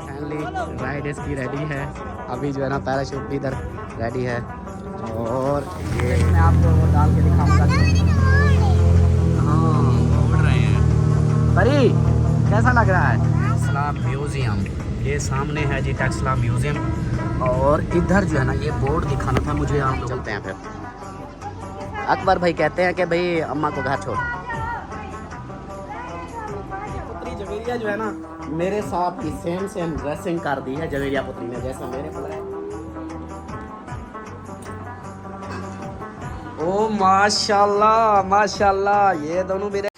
Finally ride इसकी ready है। अभी जो है ना पैराशूट भी इधर रेडी है और ये मैं आपको डाल के दिखाऊंगा। हाँ उड़ रहे हैं। परी कैसा लग रहा है? टेस्ला म्यूज़ियम, ये सामने है जी टेस्ला म्यूज़ियम। और इधर जो है ना ये बोर्ड दिखाना था मुझे। आप चलते हैं फिर। अकबर भाई कहते हैं कि भाई अम्मा को घर छोड़। पुत्री जवेरिया जो है ना मेरे साथ की सेम ड्रेसिंग कर दी है जवेरिया पुत्री ने, जैसा मेरे पर है। ओ माशाल्लाह माशाल्लाह, ये दोनों मेरे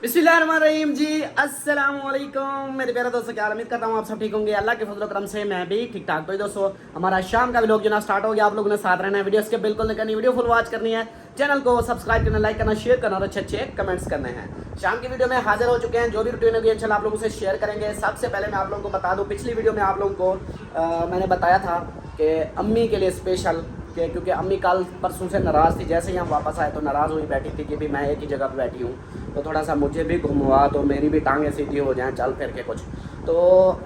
बिस्मिल्लाहिर्रहमानिर्रहीम जी। अस्सलाम वालेकुम मेरे प्यारे दोस्तों, क्या उम्मीद करता हूँ आप सब ठीक होंगे। अल्लाह के फजल करम से मैं भी ठीक ठाक। तो दोस्तों हमारा शाम का व्लॉग जो ना स्टार्ट हो गया। आप लोगों ने साथ रहना है, वीडियो स्किप बिल्कुल नहीं करनी, वीडियो फुल वॉच करनी है, चैनल को सब्सक्राइब करना, लाइक करना, शेयर करना और अच्छे कमेंट्स करने हैं। शाम की वीडियो में हाजिर हो चुके हैं। जो भी रूटीन होगी इंशाल्लाह आप लोगों से शेयर करेंगे। सबसे पहले मैं आप लोगों को बता दूँ, पिछली वीडियो में आप लोगों को मैंने बताया था कि अम्मी के लिए स्पेशल, क्योंकि अम्मी कल परसों से नाराज़ थी। जैसे ही हम वापस आए तो नाराज़ हुई बैठी थी कि भी मैं एक ही जगह पर बैठी हूँ, तो थोड़ा सा मुझे भी घुमवा तो मेरी भी टांगें सीधी हो जाएं, चल फिर के कुछ। तो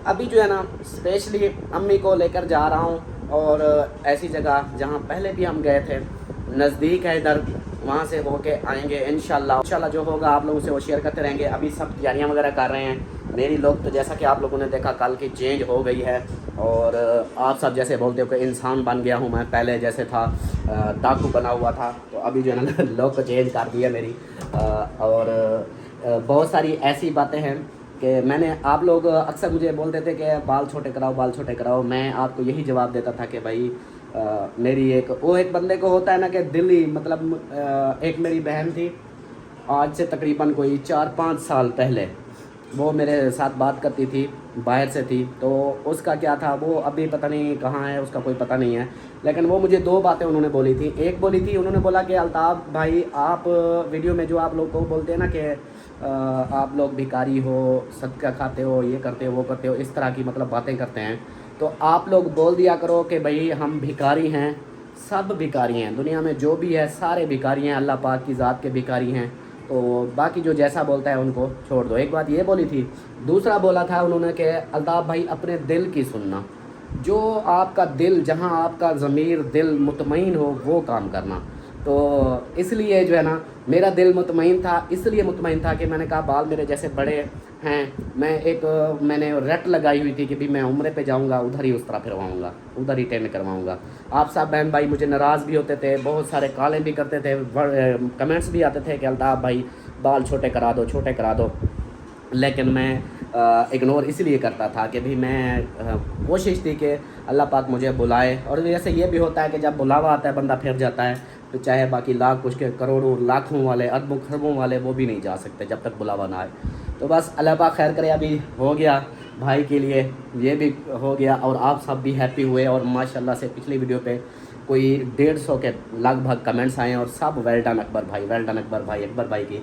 अभी जो है ना स्पेशली अम्मी को लेकर जा रहा हूँ और ऐसी जगह जहाँ पहले भी हम गए थे, नज़दीक है इधर, वहाँ से होके आएंगे इंशाल्लाह जो होगा आप लोगों से वो शेयर करते रहेंगे। अभी सब तैयारियाँ वगैरह कर रहे हैं। मेरी लोग तो जैसा कि आप लोगों ने देखा कल की चेंज हो गई है और आप सब जैसे बोलते हो कि इंसान बन गया हूँ मैं, पहले जैसे था डाकू बना हुआ था, तो अभी जो है ना लोग को चेंज कर दिया मेरी। और बहुत सारी ऐसी बातें हैं कि मैंने, आप लोग अक्सर मुझे बोलते थे कि बाल छोटे कराओ बाल छोटे कराओ। मैं आपको यही जवाब देता था कि भाई मेरी एक बंदे को होता है ना कि दिल ही, मतलब एक मेरी बहन थी, आज से तकरीबन कोई 4-5 साल पहले वो मेरे साथ बात करती थी, बाहर से थी, तो उसका क्या था, वो अभी पता नहीं कहाँ है, उसका कोई पता नहीं है। लेकिन वो मुझे 2 बातें उन्होंने बोली थी। एक बोली थी, उन्होंने बोला कि अल्ताफ़ भाई आप वीडियो में जो आप लोग को बोलते हैं ना कि आप लोग भिखारी हो, सदका खाते हो, ये करते हो वो करते हो, इस तरह की मतलब बातें करते हैं, तो आप लोग बोल दिया करो कि भाई हम भिखारी हैं, सब भिखारी हैं, दुनिया में जो भी है सारे भिखारी हैं, अल्लाह पाक की ज़ात के भिखारी हैं, तो बाकी जो जैसा बोलता है उनको छोड़ दो। एक बात ये बोली थी। दूसरा बोला था उन्होंने कि अल्ताफ़ भाई अपने दिल की सुनना, जो आपका दिल, जहां आपका ज़मीर दिल मुतमईन हो वो काम करना। तो इसलिए जो है ना मेरा दिल मुतमईन था, इसलिए मुतमईन था कि मैंने कहा बाल मेरे जैसे बड़े हैं, मैंने रट लगाई हुई थी कि भी मैं उम्रे पे जाऊंगा, उधर ही उस तरह फिरवाऊंगा, उधर ही टेंड करवाऊंगा। आप सब बहन भाई मुझे नाराज़ भी होते थे, बहुत सारे कालें भी करते थे, कमेंट्स भी आते थे कि अल्ताफ़ भाई बाल छोटे करा दो छोटे करा दो, लेकिन मैं इग्नोर इसलिए करता था कि भी मैं कोशिश थी कि अल्लाह पाक मुझे बुलाए। और जैसे ये भी होता है कि जब बुलावा आता है बंदा फिर जाता है, तो चाहे बाकी लाख कुछ के करोड़ों लाखों वाले अरबों खरबों वाले वो भी नहीं जा सकते जब तक बुलावा ना आए। तो बस अल्लाह पाक खैर करे, अभी हो गया भाई के लिए, ये भी हो गया और आप सब भी हैप्पी हुए। और माशाल्लाह से पिछली वीडियो पे कोई 150 के लगभग कमेंट्स आए और सब वेल डन अकबर भाई, वेल डन अकबर भाई की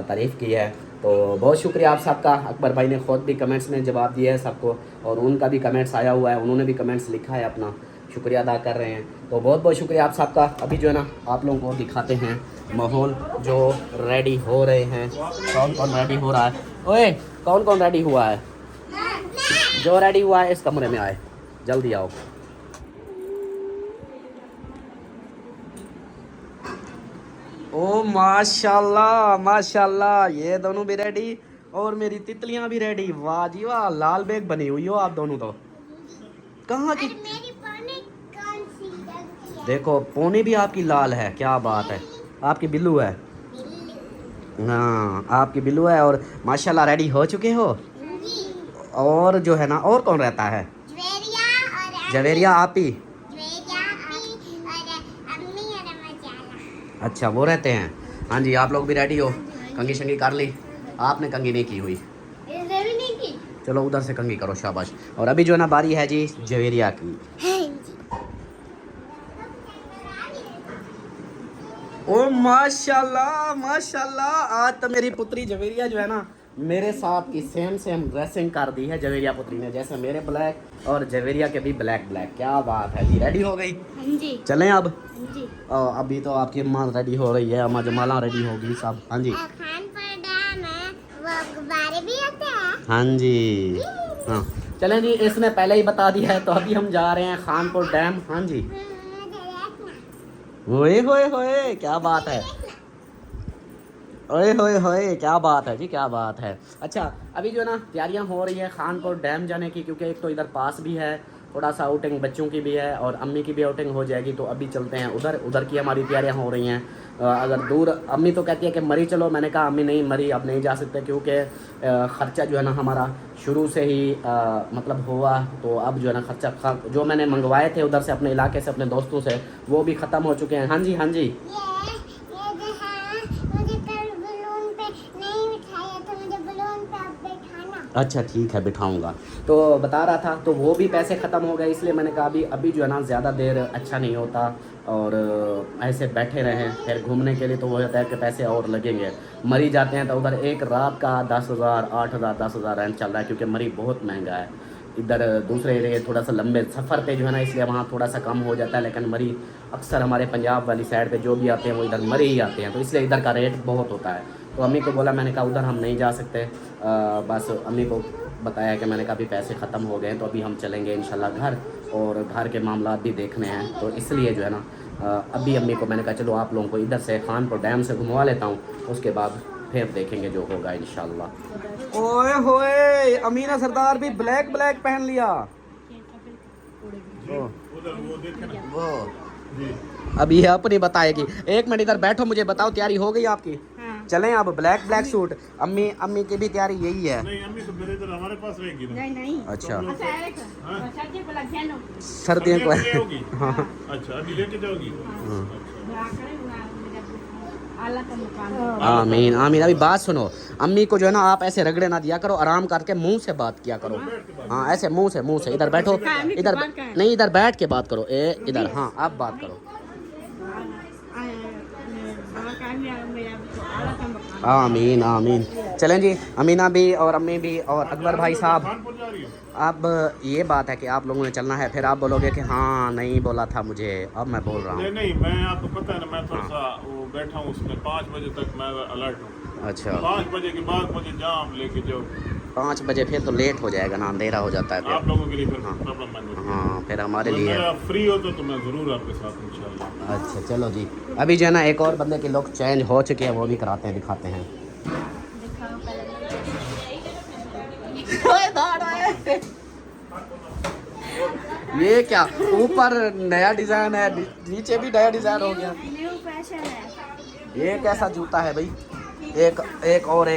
तारीफ़ की है। तो बहुत शुक्रिया आप सबका। अकबर भाई ने ख़ुद भी कमेंट्स में जवाब दिया है सबको, और उनका भी कमेंट्स आया हुआ है, उन्होंने भी कमेंट्स लिखा है, अपना शुक्रिया अदा कर रहे हैं। तो बहुत बहुत शुक्रिया आप सबका। अभी जो है ना आप लोगों को दिखाते हैं माहौल, जो रेडी हो रहे हैं, कौन कौन रेडी हो रहा है। ओए कौन कौन रेडी हुआ है? जो रेडी हुआ है इस कमरे में आए, जल्दी आओ। ओ माशाल्लाह माशाल्लाह, ये दोनों भी रेडी और मेरी तितलियां भी रेडी। वाह जी वाह, लाल बैग बनी हुई हो आप दोनों। तो कहाँ की? मेरी पोनी कौन सी है? देखो पोनी भी आपकी लाल है, क्या बात है। आपकी बिल्लू है? हाँ आपकी बिल्लू है। और माशाल्लाह रेडी हो चुके हो। और जो है ना, और कौन रहता है? जवेरिया आप ही? अच्छा वो रहते हैं। हाँ जी आप लोग भी रेडी हो? कंगी शंगी कर ली? आपने कंगी नहीं की हुई, चलो उधर से कंगी करो, शाबाश। और अभी जो है ना बारी है जी जवेरिया की। ओ माशाल्लाह माशाल्लाह, आज तो मेरी पुत्री जवेरिया जो है ना मेरे साथ की सेम ड्रेसिंग कर दी है जवेरिया पुत्री ने, जैसे मेरे ब्लैक और जवेरिया के भी ब्लैक। क्या बात है जी, रेडी हो गई? हाँ जी। चलें अब? हाँ जी। अभी तो आपकी अम्मा रेडी हो रही है, अम्मा जमाला रेडी होगी सब। हाँ जी। गुब्बारे भी आते हैं। हाँ जी। हाँ चलें जी, इसने पहले ही बता दिया है, तो अभी हम जा रहे हैं खानपुर डैम। हाँ जी। ओए होए होए, क्या बात है। ओए होए होए, क्या बात है जी, क्या बात है। अच्छा, अभी जो है ना तैयारियां हो रही है खानपुर डैम जाने की, क्योंकि एक तो इधर पास भी है, थोड़ा सा आउटिंग बच्चों की भी है और अम्मी की भी आउटिंग हो जाएगी, तो अभी चलते हैं उधर। उधर की हमारी तैयारियां हो रही हैं। अगर दूर, अम्मी तो कहती है कि मरी चलो, मैंने कहा अम्मी नहीं, मरी अब नहीं जा सकते, क्योंकि ख़र्चा जो है ना हमारा शुरू से ही मतलब हुआ, तो अब जो है ना खर्चा जो मैंने मंगवाए थे उधर से अपने इलाके से अपने दोस्तों से, वो भी ख़त्म हो चुके हैं। हाँ जी, हाँ जी। ये जो है, मुझे कल बलून पे नहीं बिठाया, तो मुझे बलून पे अब बैठाना। अच्छा ठीक है, बिठाऊंगा। तो बता रहा था, तो वो भी पैसे ख़त्म हो गए, इसलिए मैंने कहा अभी जो है ना ज़्यादा देर अच्छा नहीं होता, और ऐसे बैठे रहें फिर घूमने के लिए, तो वो होता है कि पैसे और लगेंगे। मरी जाते हैं तो उधर एक रात का 10,000 8,000 10,000 रेंट चल रहा है, क्योंकि मरी बहुत महंगा है। इधर दूसरे एरिए थोड़ा सा लंबे सफ़र पे जो है ना, इसलिए वहाँ थोड़ा सा कम हो जाता है, लेकिन मरी अक्सर हमारे पंजाब वाली साइड पे जो भी आते हैं वो इधर मरी ही आते हैं, तो इसलिए इधर का रेट बहुत होता है। तो अम्मी को बोला, मैंने कहा उधर हम नहीं जा सकते। बस अम्मी को बताया कि मैंने कहा अभी पैसे ख़त्म हो गए, तो अभी हम चलेंगे इंशाल्लाह घर, और घर के मामला भी देखने हैं, तो इसलिए जो है ना अभी अम्मी को मैंने कहा चलो आप लोगों को इधर से खानपुर डैम से घुमवा लेता हूँ, उसके बाद फिर देखेंगे जो होगा इंशाल्लाह। ओए होए, अमीना सरदार भी ब्लैक ब्लैक पहन लिया। वो अब ये अपनी बताएगी। एक मिनट इधर बैठो, मुझे बताओ तैयारी हो गई आपकी? हाँ। चलें अब ब्लैक ब्लैक सूट। अम्मी की भी तैयारी यही है। नहीं, अम्मी तो मेरे इधर हमारे पास रहेगी ना। नहीं। अच्छा, सर्दियों को सर्दियों को। हाँ। अच्छा, अभी लेके जाओगी। आमीन आमीन। अभी बात सुनो, अम्मी को जो है ना आप ऐसे रगड़े ना दिया करो, आराम करके मुंह से बात किया करो। हाँ ऐसे मुंह से इधर बैठो, इधर नहीं, इधर बैठ के बात करो। इधर, हाँ आप बात करो। आमीन आमीन। चलें जी, अमीना भी और अम्मी भी और अकबर भाई साहब, कानपुर जा रही हो? अब ये बात है कि आप लोगों ने चलना है, फिर आप बोलोगे कि हाँ नहीं बोला था मुझे, अब मैं बोल रहा हूँ। नहीं, मैं आपको पता है ना, मैं थोड़ा सा वो बैठा हूँ उसमें, 5 बजे तक मैं अलर्ट हूँ। अच्छा, 5 बजे के बाद मुझे जाम लेके जाओ। 5 बजे फिर तो लेट हो जाएगा ना, अंधेरा हो जाता है आप फिर। लोगों के लिए फिर हाँ। प्रॉब्लम बन जाती है। हाँ फिर हमारे तो लिए। मेरा फ्री हो तो मैं ज़रूर आपके साथ इंशाल्लाह। अच्छा चलो जी, अभी जो है ना एक और बंदे के लोग चेंज हो चुके हैं, वो भी कराते हैं, दिखाते हैं। ये क्या, ऊपर नया डिजाइन है, नीचे भी नया डिजाइन हो गया। न्यू फैशन है। ये कैसा जूता है भाई? एक और।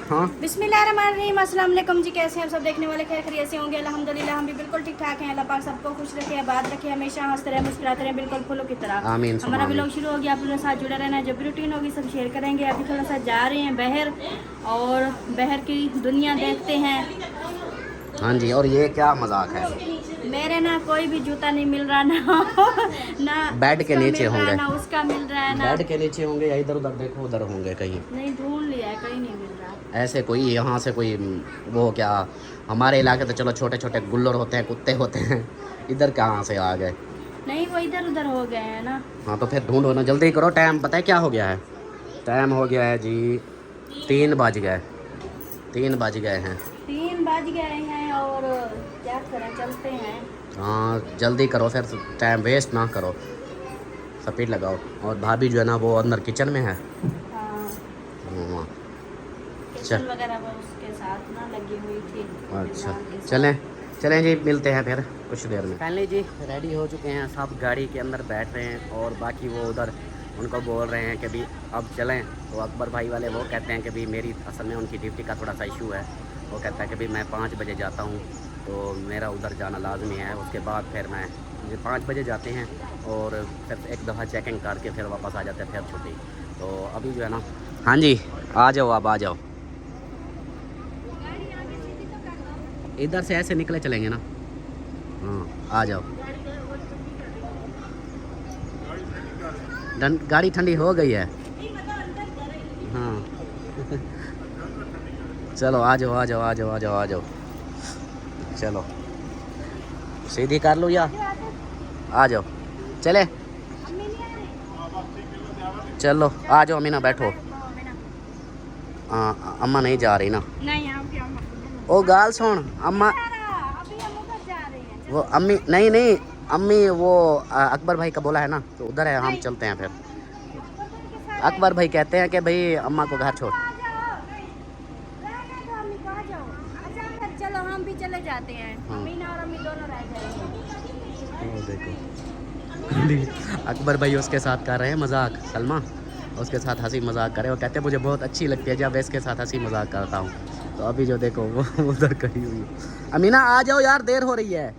हाँ बिस्मिल्लाहिर्रहमानिर्रहीम, अस्सलाम वालेकुम जी। कैसे हैं आप सब देखने वाले? खैर खैरियत से होंगे? अल्हम्दुलिल्लाह हम भी बिल्कुल ठीक ठाक हैं। अल्लाह पाक सबको खुश रखे, आबाद रखे, हमेशा हंसते रहे, मुस्कुराते रहे, बिल्कुल फूलों की तरह। आमीन। हमारा व्लॉग शुरू हो गया, आप लोगों के साथ जुड़े रहना, जब भी रूटीन होगी सब शेयर करेंगे। अभी थोड़ा सा जा रहे हैं बहर, और बहर की दुनिया देखते हैं। हाँ जी, और ये क्या मजाक है? मेरे ना कोई भी जूता नहीं मिल रहा, ना बेड के नीचे होंगे, ना उसका मिल रहा है, ना बेड के नीचे होंगे, या इधर उधर देखो, उधर होंगे कहीं। नहीं, ढूंढ लिया है, कहीं नहीं मिल रहा। ऐसे कोई यहाँ से कोई वो क्या, हमारे इलाके तो चलो छोटे छोटे गुल्लर होते हैं, कुत्ते होते हैं, इधर कहाँ से आ गए? नहीं, वो इधर उधर हो गए हैं ना। हाँ तो फिर ढूंढो ना, जल्दी करो, टाइम पता है क्या हो गया है? टाइम हो गया है जी 3 बज गए, 3 बज गए हैं। 3 बज गए हैं, और क्या करें, चलते हैं। हाँ जल्दी करो, फिर टाइम वेस्ट ना करो, स्पीड लगाओ। और भाभी जो है ना वो अंदर किचन में है। हाँ, हाँ, किचन वगैरह वो उसके साथ ना लगी हुई थी। अच्छा चलें जी, मिलते हैं फिर कुछ देर में। फाइनली जी रेडी हो चुके हैं सब, गाड़ी के अंदर बैठ रहे हैं, और बाकी वो उधर उनको बोल रहे हैं कि भी अब चलें। तो अकबर भाई वाले वो कहते हैं कि भी मेरी असल में उनकी ड्यूटी का थोड़ा सा इशू है। वो कहता है कि भी मैं 5 बजे जाता हूँ, तो मेरा उधर जाना लाजमी है। उसके बाद फिर मैं 5 बजे जाते हैं, और फिर एक दफ़ा चेकिंग करके फिर वापस आ जाते हैं, फिर छुट्टी। तो अभी जो है ना, हाँ जी आ जाओ, आप आ जाओ, इधर से ऐसे निकले चलेंगे ना। हाँ आ जाओ, गाड़ी ठंडी हो गई है। हाँ चलो आ जाओ, चलो सीधी कर लो या आ जाओ, चले। चलो आ जाओ अमीना बैठो। अम्मा नहीं जा रही ना। नहीं आप क्या ओ गाल सुन अम्मा अभी हम उधर जा रहे हैं। वो अम्मी नहीं नहीं अम्मी वो अकबर भाई का बोला है ना तो उधर है हम चलते हैं फिर। अकबर भाई कहते हैं कि भाई अम्मा को घर छोड़। चलो हम भी चले जाते हैं। अमीना और अम्मी दोनों रह जाएंगे। देखो अकबर भाई उसके साथ कर रहे हैं मजाक। सलमा उसके साथ हंसी मजाक करे और कहते हैं मुझे बहुत अच्छी लगती है जब इसके साथ हंसी मजाक करता हूँ। तो अभी जो देखो वो उधर खड़ी हुई है। अमीना आ जाओ यार देर हो रही है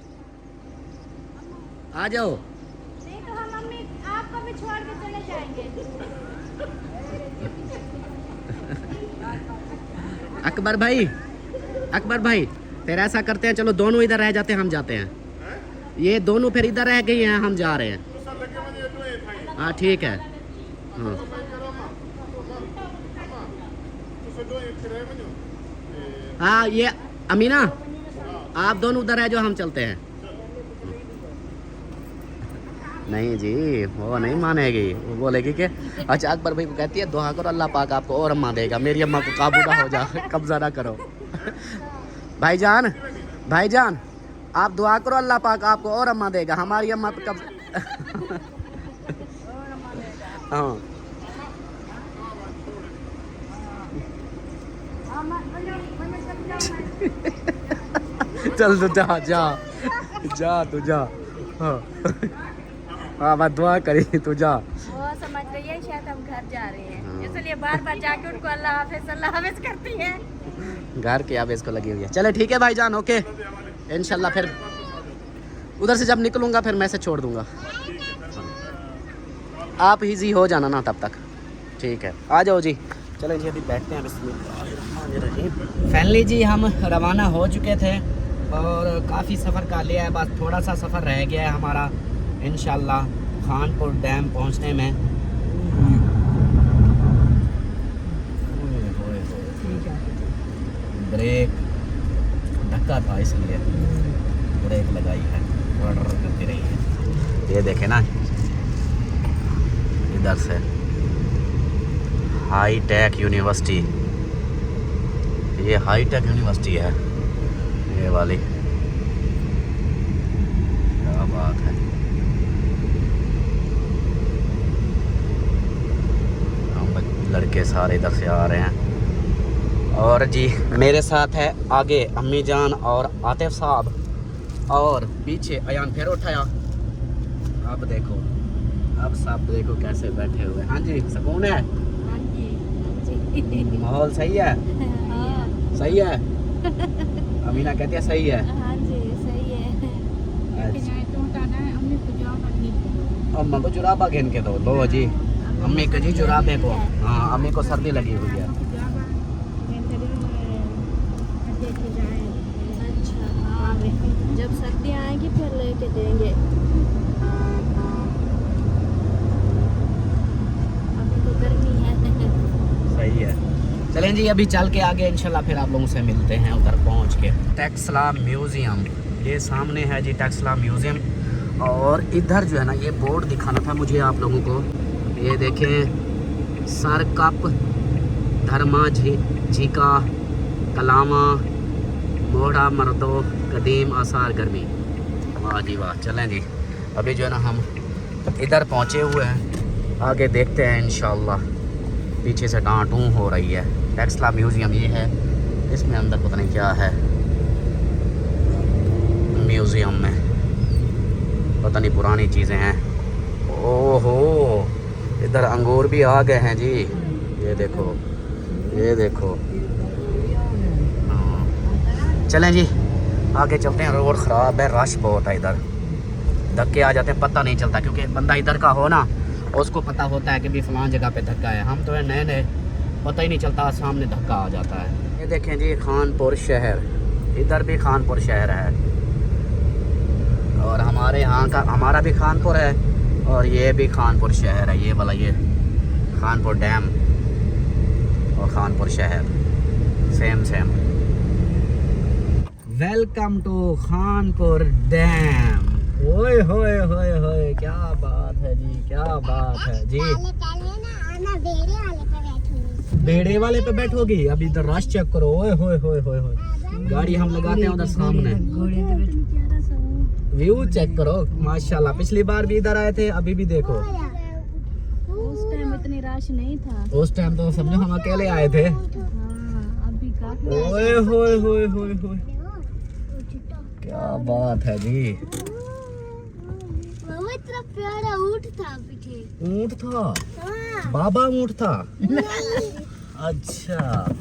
आ जाओ। नहीं तो हम मम्मी आपको भी छोड़ के चले जाएंगे। अकबर भाई फिर ऐसा करते हैं चलो दोनों इधर रह जाते हैं हम जाते हैं। ये दोनों फिर इधर रह गई हैं हम जा रहे हैं। हाँ ठीक है। हाँ हाँ ये अमीना आप दोनों उधर है जो हम चलते हैं। नहीं जी वो नहीं मानेगी वो बोलेगी कि अच्छा अकबर भाई को कहती है दुआ करो अल्लाह पाक आपको और अम्मा देगा मेरी अम्मा को काबू ना हो जा कब्जा ना करो। भाईजान आप दुआ करो अल्लाह पाक आपको और अम्मा देगा हमारी अम्मा तो कब हाँ चल तो जा जा जा तू जा। हाँ मैं दुआ करी तू जा। वो समझ रही है शायद हम घर जा रहे हैं इसलिए बार बार जाके उनको अल्लाह हाफिज करती है। घर के अब इसको लगी हुई है। चले ठीक है भाईजान ओके इंशाल्लाह फिर उधर से जब निकलूंगा फिर मैसेज छोड़ दूंगा आप इजी हो जाना ना तब तक। ठीक है आ जाओ जी। चलें जी अभी बैठते हैं बिस्मिल्लाह। फैमिली जी हम रवाना हो चुके थे और काफ़ी सफ़र कर लिया है बस थोड़ा सा सफ़र रह गया है हमारा इंशाल्लाह खानपुर डैम पहुंचने में। ब्रेक धक्का था इसलिए ब्रेक लगाई है ऑर्डर करती रही है। ये देखे ना इधर से हाई टेक यूनिवर्सिटी ये हाई टेक यूनिवर्सिटी है ये वाली क्या बात है। हम लड़के सारे इधर से आ रहे हैं और जी मेरे साथ है आगे अम्मी जान और आतिफ साहब और पीछे अयान फिर उठाया। अब देखो अब सब देखो कैसे बैठे हुए। हाँ जी सुकून है माहौल सही है सही है। अमीना कहती है सही है। हाँ जी सही है। अम्मा को जुराबा गिन के दो लो जी अम्मी को जी जुराबे को। हाँ अम्मी को सर्दी लगी हुई है। अच्छा हाँ जब सर्दी आएगी फिर लेके देंगे। अभी तो गर्मी है। सही है चलें जी अभी चल के आगे इंशाल्लाह फिर आप लोगों से मिलते हैं उधर पहुंच के। टेक्सला म्यूज़ियम ये सामने है जी टेक्सला म्यूज़ियम और इधर जो है ना ये बोर्ड दिखाना था मुझे आप लोगों को। ये देखें सर कप धर्मा झीका कलामा मोड़ा मर्दो कदीम आसार गर्मी। वाह जी वाह। चलें जी अभी जो है ना हम इधर पहुँचे हुए हैं आगे देखते हैं इंशाल्लाह। पीछे से डांटूं हो रही है। टेक्सला म्यूज़ियम ये है इसमें अंदर पता नहीं क्या है म्यूज़ियम में पता नहीं पुरानी चीज़ें हैं। ओहो इधर अंगूर भी आ गए हैं जी ये देखो ये देखो। हाँ चलें जी आगे चलते हैं। रोड ख़राब है रश बहुत है इधर धक्के आ जाते हैं पता नहीं चलता क्योंकि बंदा इधर का हो ना उसको पता होता है कि भी फलां जगह पे धक्का है। हम तो है नए नए पता ही नहीं चलता सामने धक्का आ जाता है। ये देखें जी खानपुर शहर इधर भी खानपुर शहर है और हमारे यहाँ का हमारा भी खानपुर है और ये भी खानपुर शहर है। ये वाला ये खानपुर डैम और खानपुर शहर same. Welcome to Khanpur dam. ओए होए होए होए क्या बात है जी क्या बात है जी। बेड़े वाले पे बैठोगी? अभी इधर रश चेक करो, ओए होए होए होए होए। गाड़ी हम लगाते हैं उधर सामने, व्यू चेक करो माशाल्लाह। पिछली बार भी इधर आए थे, अभी भी देखो। उस टाइम इतनी रश नहीं था, उस टाइम तो समझो हम अकेले आए थे। अभी काफी ओए होए होए होए होए, क्या बात है जी। इतना प्यारा ऊँट था पीछे। ऊँट था? बाबा ऊँट था? अच्छा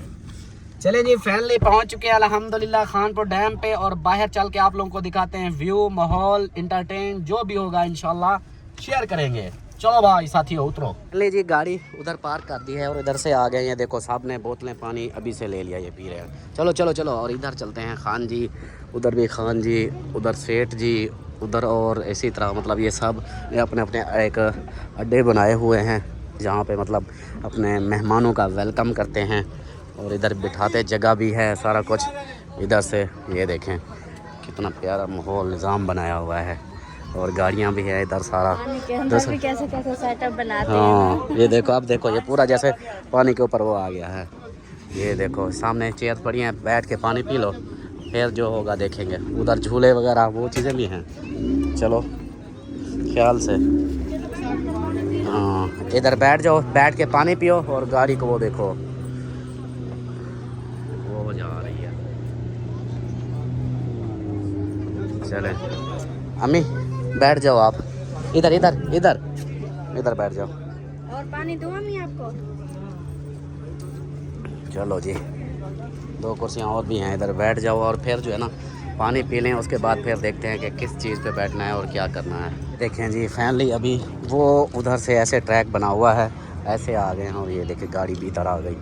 चले जी, फाइनली पहुंच चुके हैं अल्हम्दुलिल्लाह खानपुर डैम पे, और बाहर चल के आप लोगों को दिखाते हैं व्यू, माहौल, इंटरटेन जो भी होगा इंशाल्लाह शेयर करेंगे। चलो भाई साथियों उतरो। ले जी गाड़ी उधर पार्क कर दी है और इधर से आ गए हैं। देखो साहब ने बोतलें पानी अभी से ले लिया, ये पी रहे हैं। चलो चलो चलो, और इधर चलते हैं खान जी, उधर भी खान जी, उधर सेठ जी, उधर और इसी तरह मतलब ये सब अपने अपने एक अड्डे बनाए हुए हैं जहाँ पे मतलब अपने मेहमानों का वेलकम करते हैं। और इधर बिठाते जगह भी है सारा कुछ। इधर से ये देखें कितना प्यारा माहौल निज़ाम बनाया हुआ है, और गाड़ियाँ भी है इधर सारा। के अंदर भी कैसे कैसे सेटअप बनाते हैं। हाँ ये देखो, अब देखो ये पूरा जैसे पानी के ऊपर वो आ गया है। ये देखो सामने चेयर पड़ी हैं, बैठ के पानी पी लो, फिर जो होगा देखेंगे। उधर झूले वगैरह वो चीज़ें भी हैं। चलो ख्याल से, हाँ इधर बैठ जाओ, बैठ के पानी पियो, और गाड़ी को वो देखो वो जा रही है। चले अम्मी बैठ जाओ आप, इधर इधर इधर इधर बैठ जाओ। और पानी दूँ अम्मी आपको? चलो जी, 2 कुर्सियाँ और भी हैं, इधर बैठ जाओ और फिर जो है ना पानी पी लें। उसके बाद फिर देखते हैं कि किस चीज़ पे बैठना है और क्या करना है। देखें जी फैमिली, अभी वो उधर से ऐसे ट्रैक बना हुआ है, ऐसे आ गए हैं, और ये देखें गाड़ी भी इधर आ गई।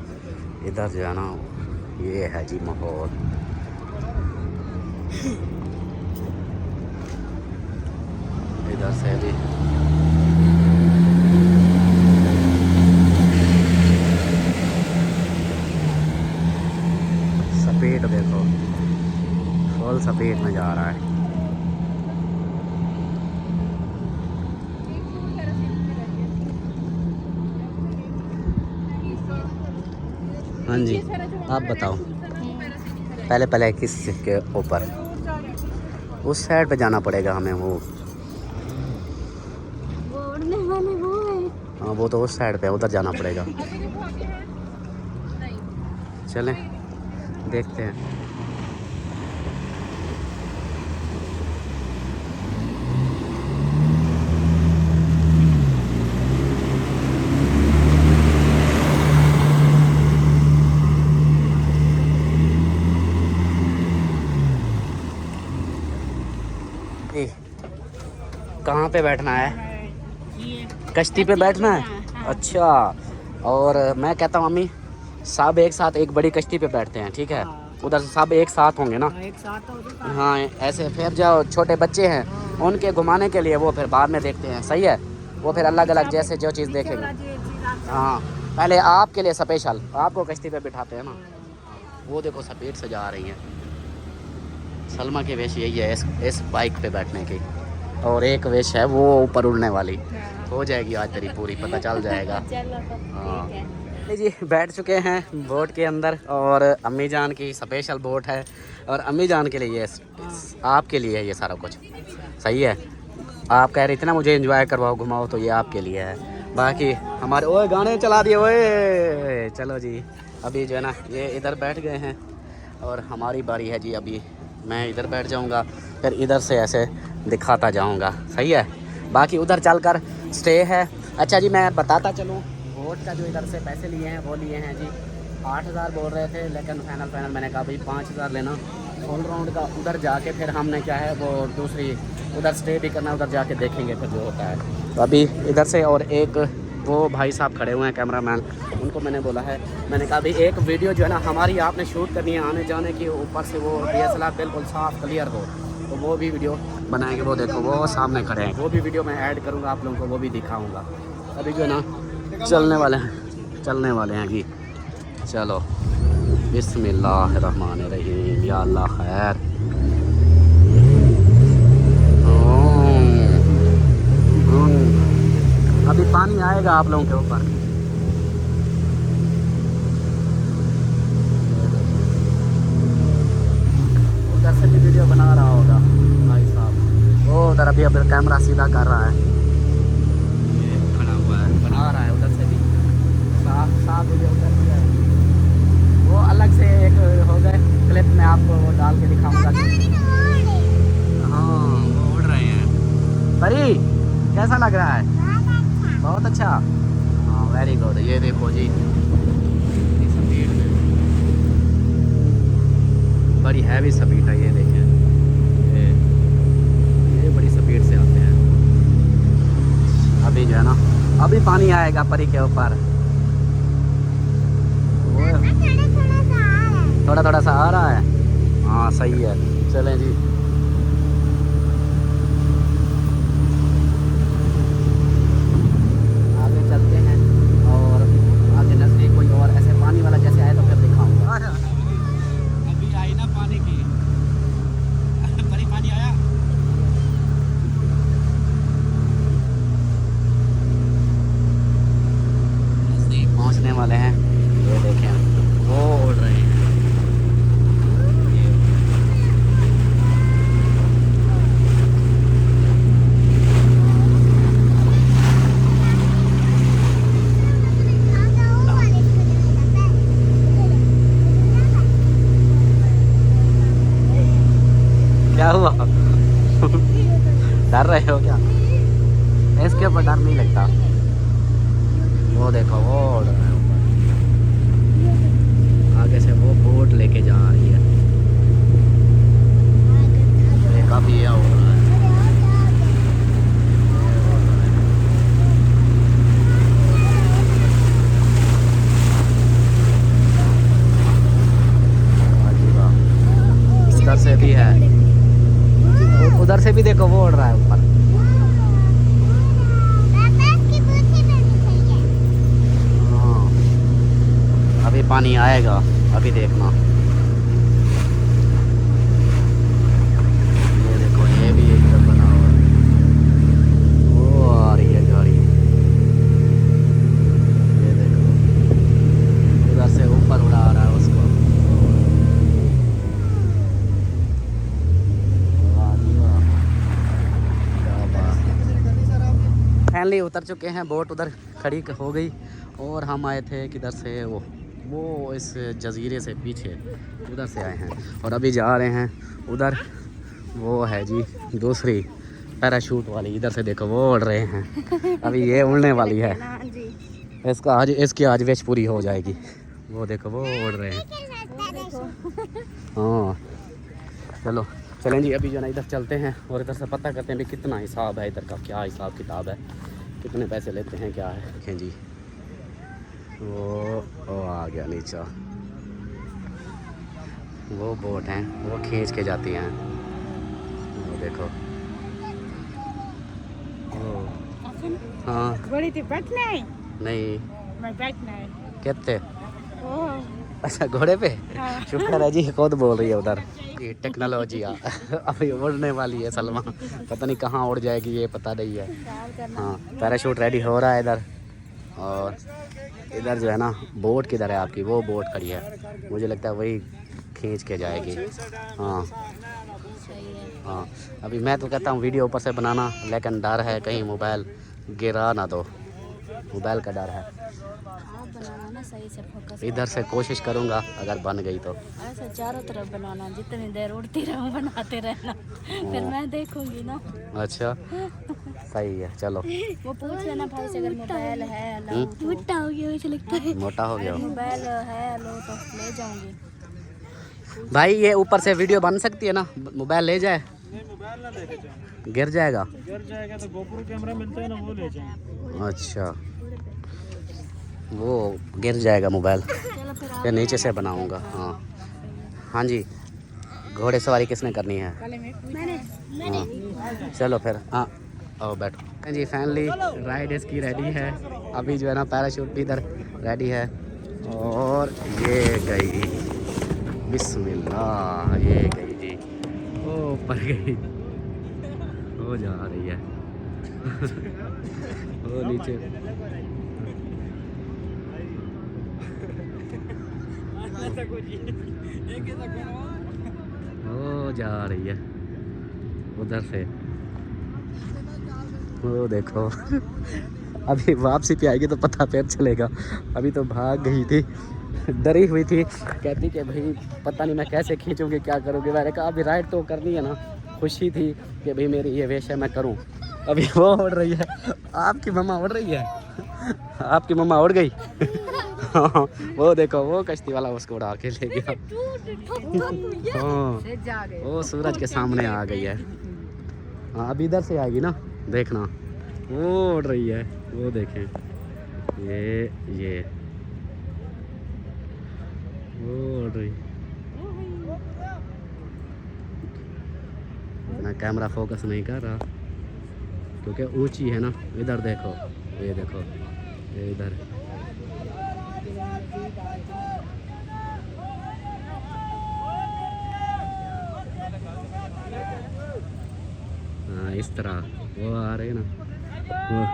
इधर जो है ना ये है जी माहौल। इधर से भी स्पीड देखो, फुल स्पीड में जा रहा है। हाँ जी आप बताओ, पहले पहले किस के ऊपर? उस साइड पे जाना पड़ेगा हमें। वो उड़ने वाले वो है। हाँ वो तो उस साइड पे, उधर जाना पड़ेगा। चलें देखते हैं। कहाँ पे बैठना है? कश्ती पे बैठना है? अच्छा, और मैं कहता हूँ अम्मी सब एक साथ एक बड़ी कश्ती पे बैठते हैं, ठीक है? उधर सब एक साथ होंगे ना? एक साथ हो। हाँ ऐसे, फिर जो छोटे बच्चे हैं उनके घुमाने के लिए वो फिर बाद में देखते हैं, सही है? वो फिर अलग अलग जैसे जो चीज़ देखेंगे। हाँ पहले आपके लिए स्पेशल आपको कश्ती पे बिठाते हैं ना। वो देखो स्पीड से जा रही है। सलमा की वेश यही है इस बाइक पे बैठने की, और एक वेश है वो ऊपर उड़ने वाली। हो जाएगी आज तेरी पूरी, पता चल जाएगा। हाँ जी बैठ चुके हैं बोट के अंदर, और अम्मी जान की स्पेशल बोट है, और अम्मी जान के लिए ये आपके लिए है ये सारा कुछ, सही है? आप कह रही थी ना मुझे एंजॉय करवाओ घुमाओ, तो ये आपके लिए है। बाकी हमारे ओए गाने चला दिए ओए। चलो जी अभी जो है ना ये इधर बैठ गए हैं, और हमारी बारी है जी। अभी मैं इधर बैठ जाऊंगा, फिर इधर से ऐसे दिखाता जाऊंगा, सही है? बाकी उधर चलकर स्टे है। अच्छा जी मैं बताता चलूँ, बोट का जो इधर से पैसे लिए हैं वो लिए हैं जी 8,000 बोल रहे थे, लेकिन फाइनल मैंने कहा भाई 5,000 लेना फुल राउंड का। उधर जाके फिर हमने क्या है वो दूसरी उधर स्टे भी करना, उधर जाके देखेंगे फिर जो होता है। तो अभी इधर से, और एक वो भाई साहब खड़े हुए हैं कैमरामैन, उनको मैंने बोला है, मैंने कहा भाई एक वीडियो जो है ना हमारी आपने शूट करनी है आने जाने की, ऊपर से वो DSLR बिल्कुल साफ क्लियर हो, तो वो भी वीडियो बनाएंगे। वो देखो वो सामने खड़े हैं, वो भी वीडियो मैं ऐड करूँगा, आप लोगों को वो भी दिखाऊँगा। अभी जो है ना चलने वाले हैं जी। चलो बिस्मिल्लाहिर्रहमानिर्रहीम, या अल्लाह खैर। अभी पानी आएगा आप लोगों के ऊपर। उधर अभी अभी कैमरा सीधा कर रहा है, ये खड़ा हुआ है, बना रहा है उधर से भी साफ वीडियो उधर से है। वो अलग से एक हो गए क्लिप में आपको वो डाल के दिखाऊंगा। हाँ वो उड़ रहे हैं। परी कैसा लग रहा है? बहुत अच्छा। हाँ वेरी गुड। ये देखो जी स्पीड में बड़ी हैवी स्पीड है, ये देखें ये बड़ी स्पीड से आते हैं। अभी जो है ना अभी पानी आएगा परी के ऊपर, थोड़ा थोड़ा सा आ रहा है। हाँ सही है, चलें जी। आगे चलते हैं और आगे नज़दीक कोई और ऐसे पानी वाला जैसे आए तो फिर दिखाऊंगा। अभी आई ना पानी की परी, पानी आया। नज़दीक पहुंचने वाले हैं, ये देखें वो उड़ रहे हैं। क्या हुआ? डर रहे हो क्या? इसके ऊपर डर नहीं लगता। वो देखो वो उड़ रहा है ऊपर, आगे से वो बोट लेके जा रही है। काफी ये उड़ रहा है। इधर से भी है, उधर से भी देखो वो उड़ रहा है ऊपर। हाँ अभी पानी आएगा, अभी देखना। ये देखो ये भी एकदम बना हुआ है, वो आ रही है गाड़ी। ये देखो उधर से ऊपर उड़ा रहा है उसको। फाइनली उतर चुके हैं, बोट उधर खड़ी हो गई और हम आए थे किधर से, वो इस जजीरे से पीछे उधर से आए हैं और अभी जा रहे हैं उधर। वो है जी दूसरी पैराशूट वाली, इधर से देखो वो उड़ रहे हैं। अभी ये उड़ने वाली है, इसकी आज विश पूरी हो जाएगी। वो देखो वो उड़ रहे हैं। हाँ चलो चलें जी, अभी जो है ना इधर चलते हैं और इधर से पता करते हैं भी कितना हिसाब है इधर का, क्या हिसाब किताब है, कितने पैसे लेते हैं, क्या है। देखें जी वो आ गया नीचे, वो बोट हैं वो खींच के जाती हैं। वो देखो वो, हाँ बड़ी थी बैठना है, नहीं मैं बैठना है। कहते अच्छा घोड़े पे। शुक्र है जी खुद बोल रही है उधर। ये टेक्नोलॉजी अभी उड़ने वाली है सलमा, पता नहीं कहाँ उड़ जाएगी ये पता नहीं है। हाँ पैराशूट रेडी हो रहा है इधर, और इधर जो है ना बोट किधर है आपकी, वो बोट खड़ी है, मुझे लगता है वही खींच के जाएगी। हाँ हाँ अभी मैं तो कहता हूँ वीडियो ऊपर से बनाना, लेकिन डर है कहीं मोबाइल गिरा ना दो, मोबाइल का डर है। बनाना सही से फोकस, इधर से कोशिश करूँगा अगर बन गई तो। ऐसे चारों तरफ बनाना, जितनी देर उड़ती रहूं बनाते रहना, फिर मैं देखूंगी ना। अच्छा सही है चलो। वो पूछ लेना भाई से अगर मोबाइल है लो तो। मोटा हो गया मुझे लगता है। मोटा हो गया मोबाइल है लो तो ले जाऊंगी। भाई, ये ऊपर से वीडियो बन सकती है ना, मोबाइल ले जाए? मोबाइल ना लेके जाए, गिर जाएगा? गिर जाएगा तो गोप्रो कैमरा मिलता है ना, वो ले जाए। अच्छा वो गिर जाएगा मोबाइल, चलो फिर या नीचे से बनाऊंगा। हाँ हाँ जी, घोड़े सवारी किसने करनी है? मैंने हाँ चलो फिर, हाँ आओ बैठो जी। फैमिली राइड इसकी रेडी है, अभी जो है ना पैराशूट भी इधर रेडी है, और ये गई बिस्मिल्लाह, ये गई जी, ओ ऊपर गई, वो जा रही है वो नीचे, वो जा रही है उधर से, वो देखो अभी वापसी पे आएगी तो पता फिर चलेगा। अभी तो भाग गई थी, डरी हुई थी, कहती कि भाई पता नहीं मैं कैसे खींचूंगी, क्या करूँगी। मैंने कहा अभी राइड तो करनी है ना, खुशी थी कि भाई मेरी ये वेश है मैं करूँ। अभी वो उड़ रही है, आपकी मम्मा उड़ रही है, आपकी मम्मा उड़ गई। वो देखो वो कश्ती वाला उसको उड़ा के ले गया। हाँ वो सूरज के सामने आ गई है। हाँ अभी इधर से आएगी ना, देखना वो उड़ रही है, वो देखें ये वो उड़ रही। इतना कैमरा फोकस नहीं कर रहा क्योंकि ऊंची है ना। इधर देखो, ये देखो ये इधर। हाँ इस तरह वो आ रही है ना वो।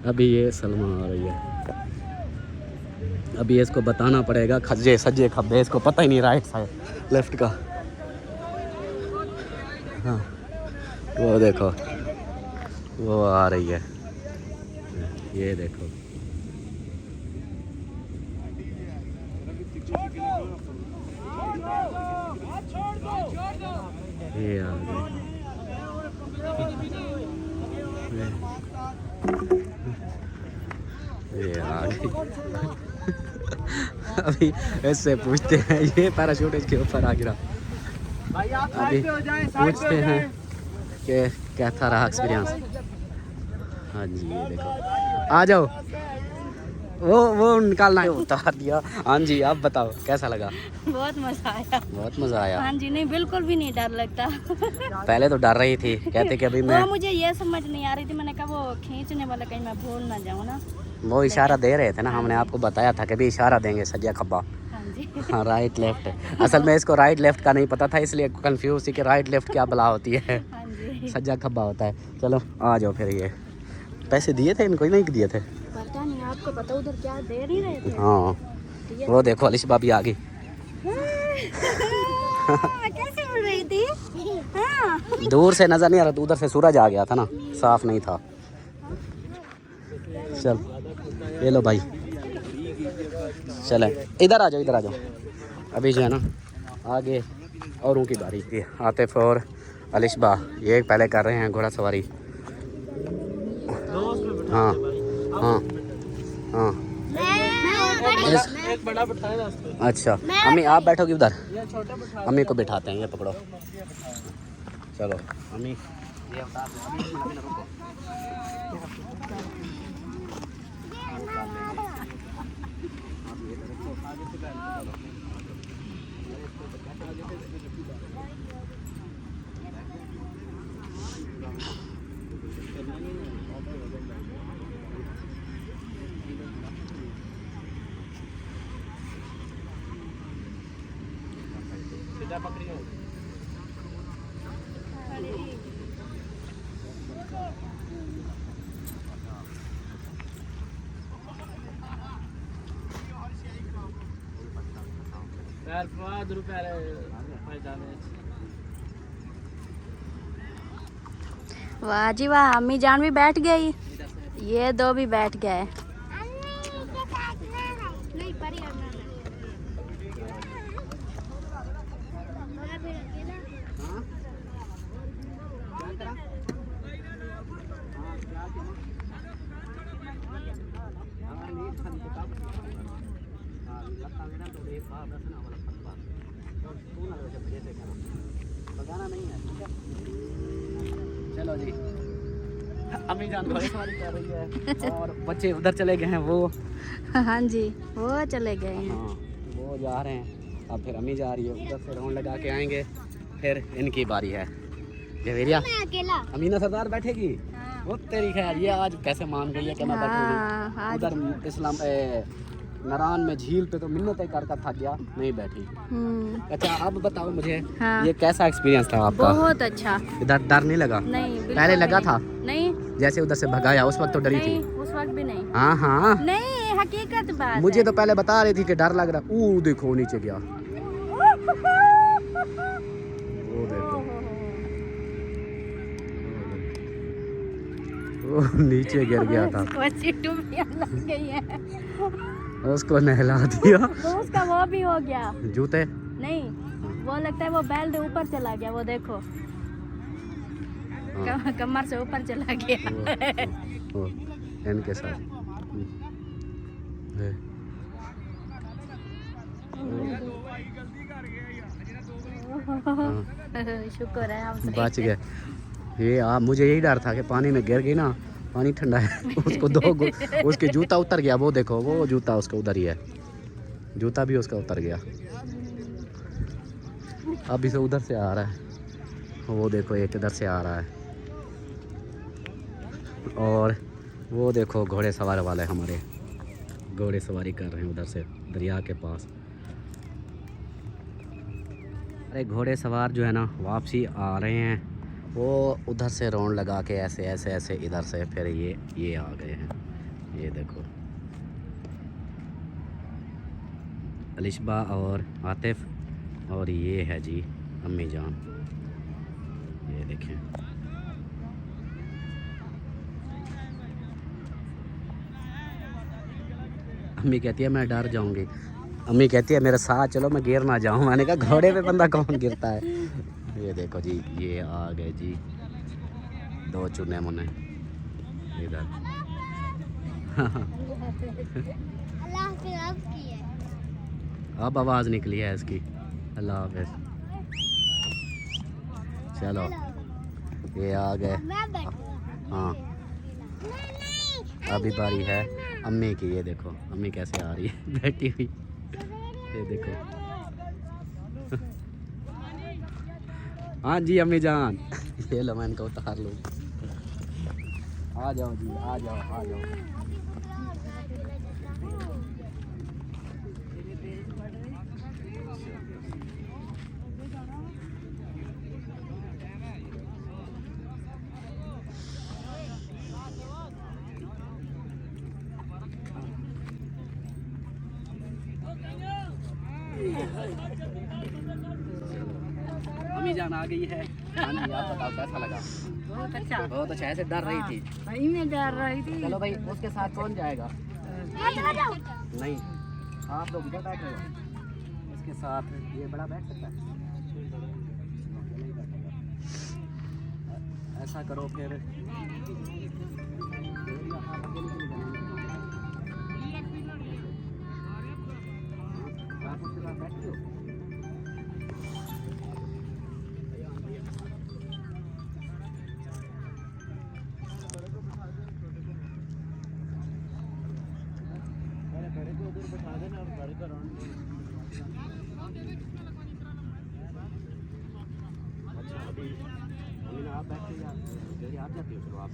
अभी ये सलमा आ रही है। अभी इसको बताना पड़ेगा खज्जे सज्जे खब्बे, इसको पता ही नहीं राइट साइड लेफ्ट का। हाँ वो देखो वो आ रही है, ये देखो ये आ गई, ये आ गई। अभी इससे पूछते हैं, ये पैराशूट इसके ऊपर आ गिरा। अभी पूछते हैं कि कैसा रहा एक्सपीरियंस। हाँ जी ये देखो, आ जाओ वो निकालना है, उतार दिया। हाँ जी आप बताओ कैसा लगा? बहुत मजा आया। बहुत मज़ा आया। हाँ जी नहीं बिल्कुल भी नहीं डर लगता। पहले तो डर रही थी, कहते कि अभी मैं, वो मुझे ये समझ नहीं आ रही थी, मैंने कहा वो खींचने वाला कहीं मैं भूल ना जाऊँ ना। वो इशारा दे रहे थे ना, हमने आपको बताया था कि भी इशारा देंगे सज्जा खब्बा। हाँ जी हाँ राइट लेफ्ट। असल में इसको राइट लेफ्ट का नहीं पता था, इसलिए कंफ्यूज थी कि राइट लेफ्ट क्या भला होती है। हाँ जी सज्जा खब्बा होता है। चलो आ जाओ फिर। ये पैसे दिए थे इनको, नहीं दिए थे? पता नहीं, आपको पता उधर क्या दे नहीं रहे थे। हाँ वो देखो अलिशबा भी आ गई। मैं कैसे उड़ रही थी? हाँ। दूर से नजर नहीं आ रहा था, उधर से सूरज आ गया था ना, साफ नहीं था। चल ये लो भाई, चले इधर आ जाओ, इधर आ जाओ। अभी जो है ना आगे औरों की बारी थी, आतिफ और अलिशबा ये पहले कर रहे हैं घोड़ा सवारी। हाँ हाँ हाँ एक बड़ा बिठाया उसको। अच्छा अम्मी आप बैठोगी उधर, अम्मी को बिठाते हैं, ये पकड़ो। चलो अम्मी ये उतार दो। अभी एक मिनट रुको। वाह जी वाह, अम्मी जान भी बैठ गई, ये दो भी बैठ गए। चलो जी अम्मी जान घोड़े सवारी कर रही है और बच्चे उधर चले गए हैं। वो हाँ जी वो चले गए हैं। हाँ वो जा रहे हैं, अब फिर अम्मी जा रही है, उधर से राउंड लगा के आएंगे, फिर इनकी बारी है। जवेरिया अमीना सरदार बैठेगी। वो तेरी खैर, ये आज कैसे मान गई है कि मैं बैठूंगी। हाँ, उधर इस्लाम नारायण में झील पे तो मिन्नत कर थक गया, नहीं बैठी। अच्छा अब बताओ मुझे, हाँ। ये कैसा एक्सपीरियंस था आपका? बहुत अच्छा। इधर डर नहीं लगा? नहीं बिल्कुल पहले लगा नहीं। था नहीं, जैसे उधर से भगाया उस वक्त तो डरी नहीं थी? उस वक्त भी नहीं। हाँ हाँ नहीं हकीकत बात मुझे है। तो पहले बता रही थी कि डर लग रहा। वो देखो नीचे गया, वो देखो। वो नीचे गिर गया था, उसको टूपियां लग गई है, उसको नहला दिया। तो उसका वो भी हो गया। जूते नहीं, वो लगता है वो बेल्ट ऊपर चला गया, वो देखो कमर से ऊपर चला गया। वो इनके साथ शुक्र है हम बच गए। ये मुझे यही डर था कि पानी में गिर गई ना, पानी ठंडा है। उसको उसके जूता उतर गया, वो देखो वो जूता उसका उधर ही है, जूता भी उसका उतर गया। अभी से उधर से आ रहा है, वो देखो एक इधर से आ रहा है, और वो देखो घोड़े सवार वाले हमारे घोड़े सवारी कर रहे हैं उधर से दरिया के पास। अरे घोड़े सवार जो है ना वापसी आ रहे हैं, वो उधर से राउंड लगा के ऐसे ऐसे ऐसे इधर से फिर ये आ गए हैं। ये देखो अलिशबा और आतिफ, और ये है जी अम्मी जान, ये देखें। अम्मी कहती है मैं डर जाऊंगी, अम्मी कहती है मेरे साथ चलो मैं गिर ना जाऊं। मैंने कहा घोड़े पे बंदा कौन गिरता है। ये देखो जी ये आ गए जी दो चुने मुने इधर। अल्लाह हाफिज आपकी है। अब आवाज़ निकली है इसकी, अल्लाह हाफिज। चलो ये आ गए। मैं बैठूंगा। हाँ अभी बारी है अम्मी की। ये देखो अम्मी कैसे आ रही है बैठी हुई, ये देखो। हाँ जी अम्मी जान, ये लो मैं इनको उतार लूँ। आ जाओ जी, आ जाओ आ जाओ। अम्मी जान आ गई है। हाँ जी आप बताओ कैसा लगा? बहुत अच्छा। बहुत अच्छा, ऐसे डर रही थी। भाई मैं डर रही थी। चलो भाई उसके साथ कौन जाएगा? नहीं आप लोग इधर बैठ रहे हो, इसके साथ ये बड़ा बैठ सकता है। ऐसा करो फिर आप उसके साथ बैठते हो। अच्छा अभी आप बैठते या आप जाते हो? चलो आप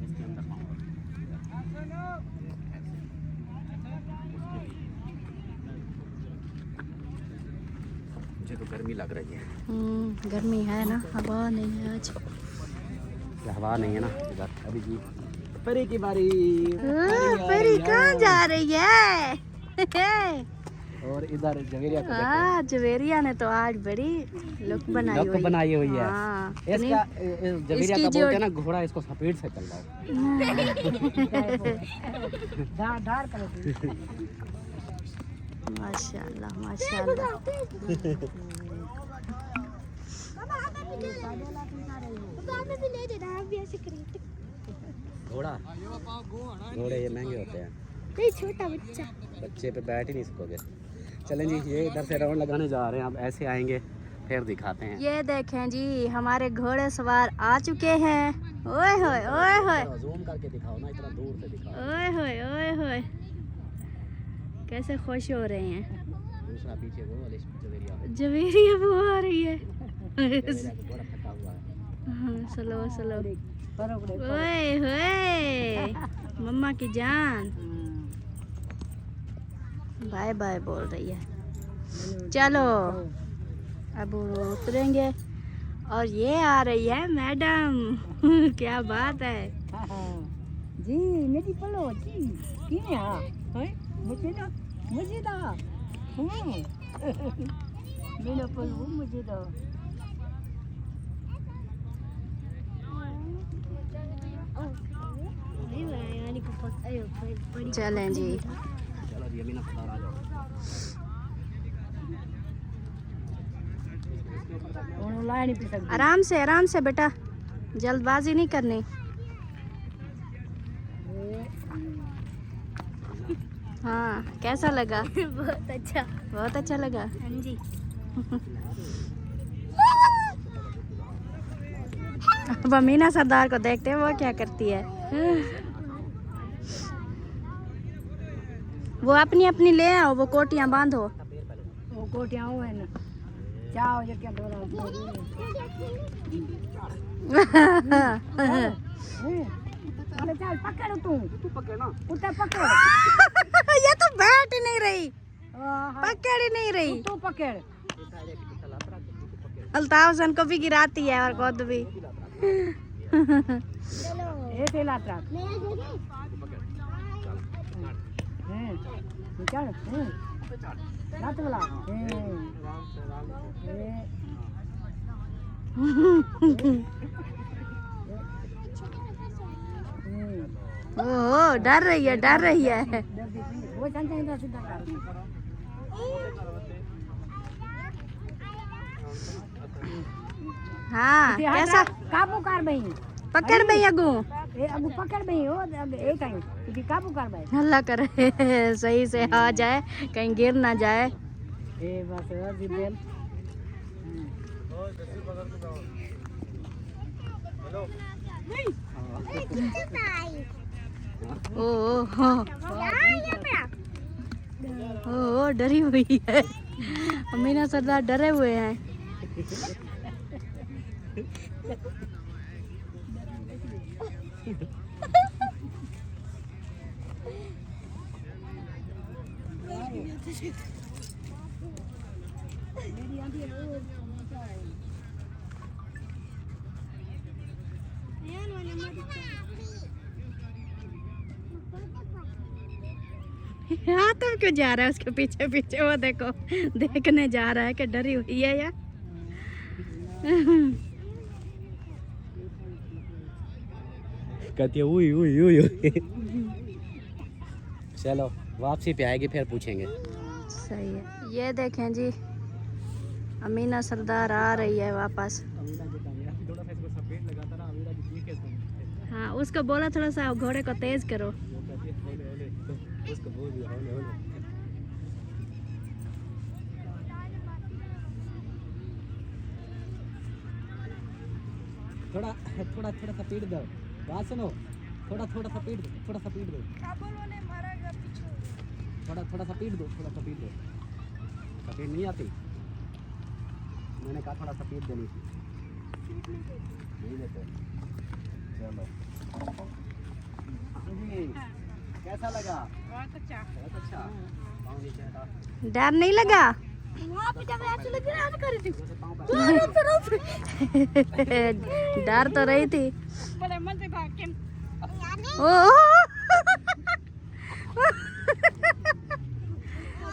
इसके अंदर मुझे तो गर्मी लग रही है। गर्मी है ना, हवा नहीं है आज। हवा नहीं है ना इधर। अभी जी परी की बारी। परी कहाँ जा रही है? और इधर जवेरिया को देखो। हाँ जवेरिया ने तो आज बड़ी लुक बनाई हुई है। हाँ, इसका जवेरिया का बोलते हैं ना घोड़ा इसको स्पीड से चल रहा है। माशाल्लाह माशाल्लाह। घोड़े ये महंगे होते हैं, नहीं छोटा बच्चा। बच्चे पे बैठ ही नहीं सकोगे। चलें जी ये इधर से राउंड लगाने जा रहे हैं, अब ऐसे आएंगे फिर दिखाते हैं। ये देखें जी हमारे घोड़े सवार आ चुके हैं। ओए होए ओए होए जूम करके दिखाओ ना, इतना दूर से दिखाओ। ओए होए कैसे खुश हो रहे हैं। दूसरा पीछे वो वाले जवेरिया जवेरिया वो आ रही है। जवेरिया को थोड़ा थका हुआ है। हाँ, स्लो ओए होए मम्मा की जान बाय बाय बोल रही है। चलो अब उतरेंगे और ये आ रही है मैडम। क्या बात है जी मेरी पलो जी किने आ है मुझे दा मेरा पलो मुझे दा चलें जी। चलो जी अमीना सरदार आ जाओ। उन्होंने लाया नहीं पी सकती। आराम से बेटा, जल्दबाजी नहीं करनी। हाँ, कैसा लगा? बहुत अच्छा लगा। हाँ जी। अब अमीना सरदार को देखते हैं वो क्या करती है। वो अपनी अपनी ले आओ, वो कोटियां बांधो। वो कोटियाँ वो है ना, चाहो जो क्या बोला अरे चल पकड़ तू पकड़ ना। कुत्ता पकड़। ये तो बैठ ही नहीं रही, हाँ, पकड़ ही नहीं रही। तू पकड़। अल्ताफ हसन को भी गिराती है और खुद भी। ऐसे लाता चल रात वाला ओह, डर रही है, डर रही है। वो चल जाएगा सीधा कर। हाँ, कैसा? काबू कर भाई, पकड़ भाई अगू। अबू पकड़ भाई हो एक टाइम इधर काबू कर भाई। हल्ला करे सही से आ जाए, कहीं गिर ना जाए। ए बस दिल ओ डरी हुई है। अमीना सरदार डरे हुए हैं। हाँ, तुम क्यों जा रहा है उसके पीछे पीछे? वो देखो, देखने जा रहा है कि डरी हुई है या। कहती है उई उई उई उई। चलो वापसी पे आएगी फिर पूछेंगे। सही है। ये देखें जी, अमीना सरदार आ रही है वापस। हाँ, उसको बोला थोड़ा सा घोड़े को तेज करो। थोड़ा थोड़ा थोड़ा सा पीट दो। बात सुनो, थोड़ा थोड़ा सा पीट दो, थोड़ा सा पीट दो, थोड़ा थोड़ा सा पीट दो, थोड़ा सा पीट दो। सफेद नहीं आती, मैंने कहा थोड़ा सा पीट देनी थी। नहीं देते। चलो कैसा लगा? बहुत अच्छा, बहुत अच्छा। पाँव नीचे हटा। डर नहीं लगा? डर तो रही थी।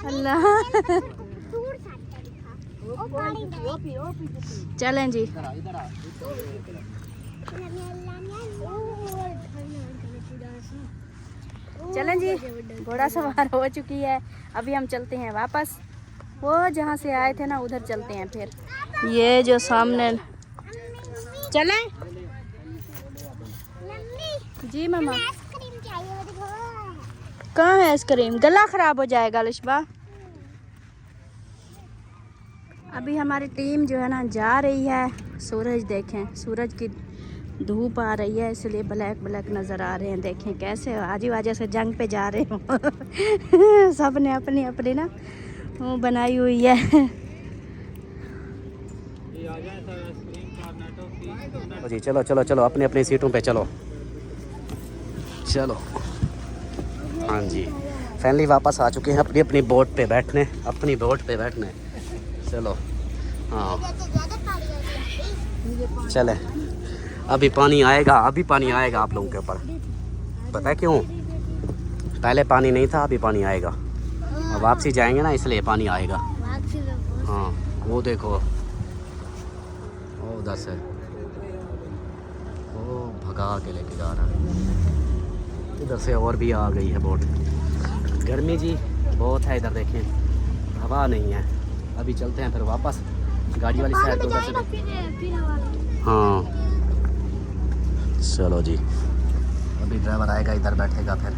अल्लाह। चलें जी। चलें जी, घोड़ा सवार हो चुकी है। अभी हम चलते हैं वापस, वो जहाँ से आए थे ना उधर चलते हैं फिर। ये जो सामने, चलें जी मामा। आइसक्रीम चाहिए मेरे को। कहाँ है आइसक्रीम? गला खराब हो जाएगा लिशबा। अभी हमारी टीम जो है ना जा रही है। सूरज देखें, सूरज की धूप आ रही है इसलिए ब्लैक ब्लैक नज़र आ रहे हैं। देखें कैसे आजी वाजा से जंग पे जा रहे हो। सब ने अपनी अपनी ना वो बनाई हुई है। जी चलो चलो चलो, अपनी अपनी सीटों पे चलो चलो। हाँ जी, फैमिली वापस आ चुके हैं अपनी अपनी बोट पे बैठने, अपनी बोट पे बैठने। चलो हाँ चले, अभी पानी आएगा, अभी पानी आएगा आप लोगों के ऊपर। पता है क्यों? पहले पानी नहीं था, अभी पानी आएगा। अब वापसी जाएंगे ना इसलिए पानी आएगा। हाँ वो देखो, वो उधर से वो भगा के लेके जा रहा है। इधर से और भी आ गई है बोट। गर्मी जी बहुत है इधर, देखें हवा नहीं है। अभी चलते हैं फिर वापस गाड़ी वाली साइड पे उधर से। हाँ चलो जी, अभी ड्राइवर आएगा इधर बैठेगा फिर।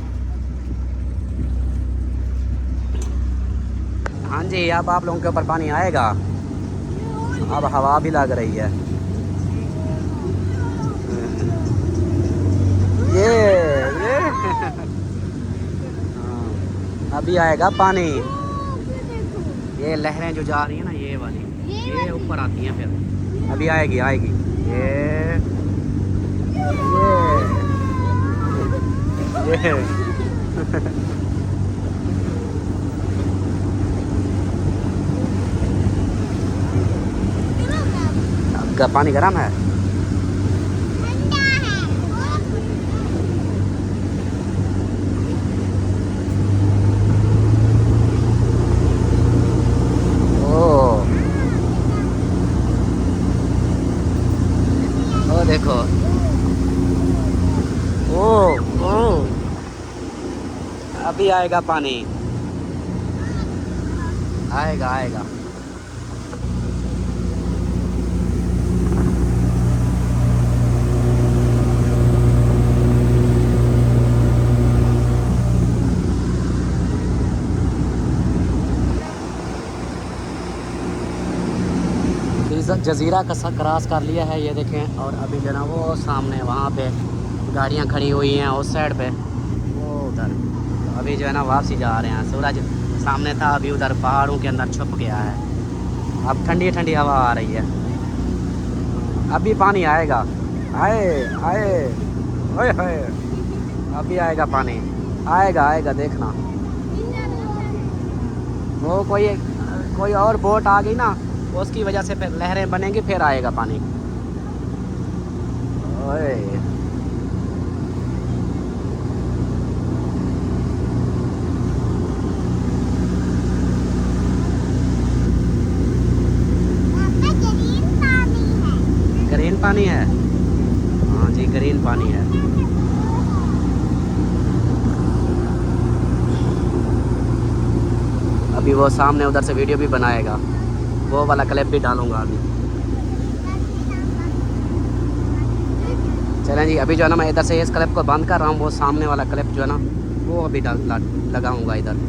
हाँ जी, अब आप लोगों के ऊपर पानी आएगा। अब हवा भी लग रही है। ये अभी आएगा पानी। ये लहरें जो जा रही है ना, ये वाली, ये ऊपर आती हैं फिर। अभी आएगी आएगी ये आपका पानी गर्म है। देखो ओ अभी आएगा पानी, आएगा आएगा। जजीरा का क्रॉस कर लिया है ये देखें। और अभी जो ना वो सामने वहाँ पे गाड़ियाँ खड़ी हुई हैं उस साइड पे, वो उधर। अभी जो है ना वापसी जा रहे हैं। सूरज सामने था, अभी उधर पहाड़ों के अंदर छुप गया है। अब ठंडी ठंडी हवा आ रही है। अभी पानी आएगा, आए आए ओए होए, अभी आएगा पानी, आएगा आएगा देखना। वो कोई और बोट आ गई ना, उसकी वजह से फिर लहरें बनेंगी, फिर आएगा पानी। ओए ग्रीन पानी है। हाँ जी ग्रीन पानी है। अभी वो सामने उधर से वीडियो भी बनाएगा, वो वाला क्लिप भी डालूंगा अभी। चलें जी, अभी जो है ना मैं इधर से इस क्लिप को बंद कर रहा हूँ। वो सामने वाला क्लिप जो है ना वो अभी लगाऊंगा इधर।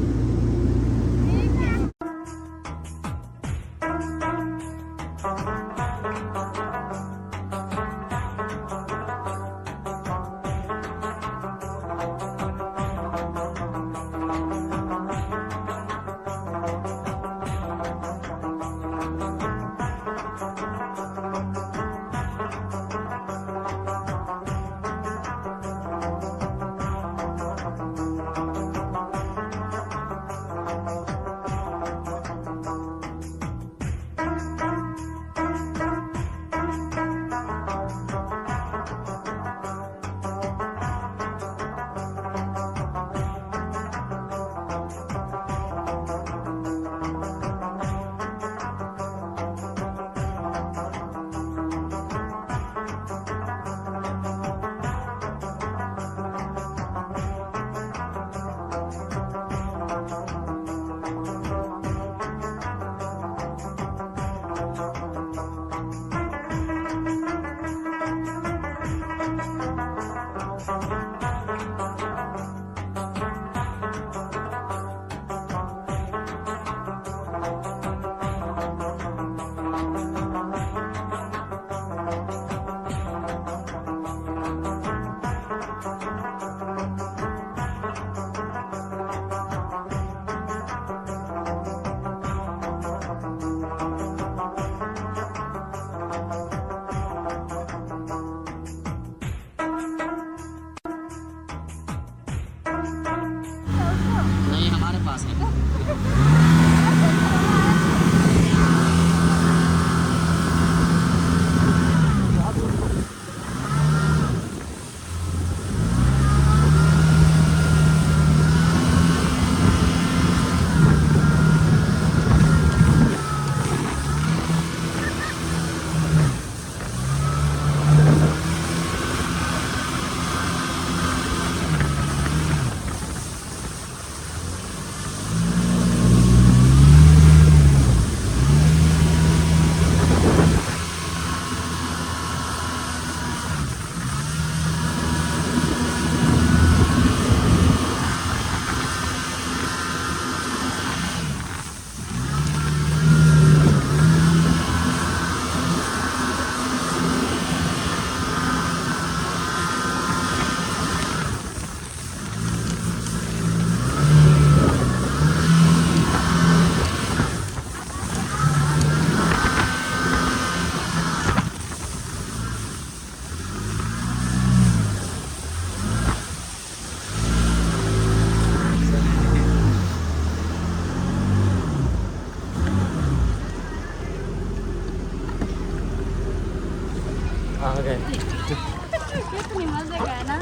कितनी मजे का है ना।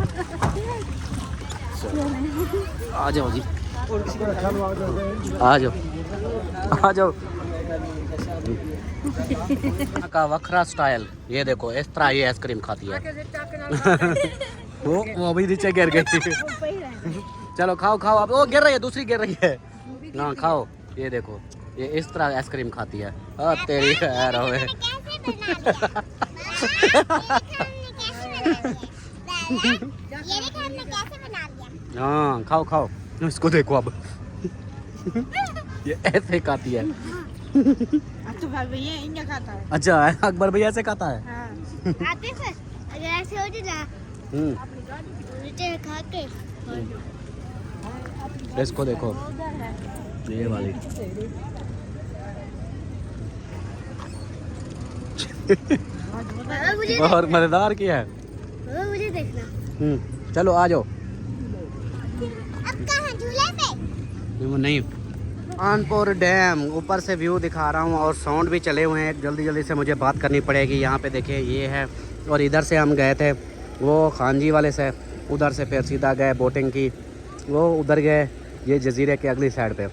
आ जाओ जी, आ जाओ आ जाओ। का वखरा स्टाइल, ये देखो इस तरह ये आइसक्रीम खाती है। वो अभी नीचे गिर गई। चलो खाओ खाओ, अब वो गिर रही है, दूसरी गिर रही है ना, खाओ। ये देखो ये इस तरह आइसक्रीम खाती है। तेरी खैर होवे। हाँ खाओ खाओ, इसको देखो अब। ये ऐसे खाती है। तो भाई भैया इन्हें खाता है। अच्छा अकबर भैया ऐसे खाता है। आते सर अगर ऐसे हो जाए नीचे खा के इसको देखो, ये वाली। मुझे और मजेदार क्या है। मुझे देखना। चलो आ जाओ। अब कहाँ झूले पे? वो नहीं, कानपुर डैम ऊपर से व्यू दिखा रहा हूँ, और साउंड भी चले हुए हैं। जल्दी जल्दी से मुझे बात करनी पड़ेगी। यहाँ पे देखिए ये है, और इधर से हम गए थे वो खानजी वाले से, उधर से फिर सीधा गए बोटिंग की, वो उधर गए ये जजीरे के अगली साइड पे,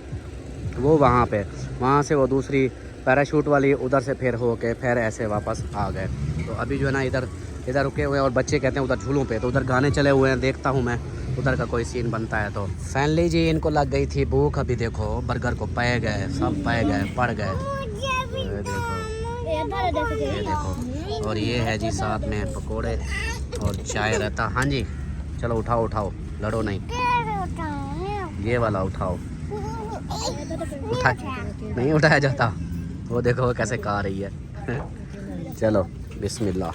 वो वहाँ पे, वहाँ से वो दूसरी पैराशूट वाली, उधर से फिर हो के फिर ऐसे वापस आ गए। तो अभी जो है ना इधर रुके हुए हैं, और बच्चे कहते हैं उधर झूलों पे, तो उधर गाने चले हुए हैं। देखता हूँ मैं उधर का कोई सीन बनता है तो। फैमिली जी इनको लग गई थी भूख, अभी देखो बर्गर को पै गए, सब पै गए, पड़ गए। ये देखो, और ये है जी साथ में पकोड़े और चाय रहता। हाँ जी चलो उठाओ उठाओ, लड़ो नहीं, ये वाला उठाओ। नहीं उठाया जाता, वो देखो कैसे खा रही है। चलो बिस्मिल्लाह।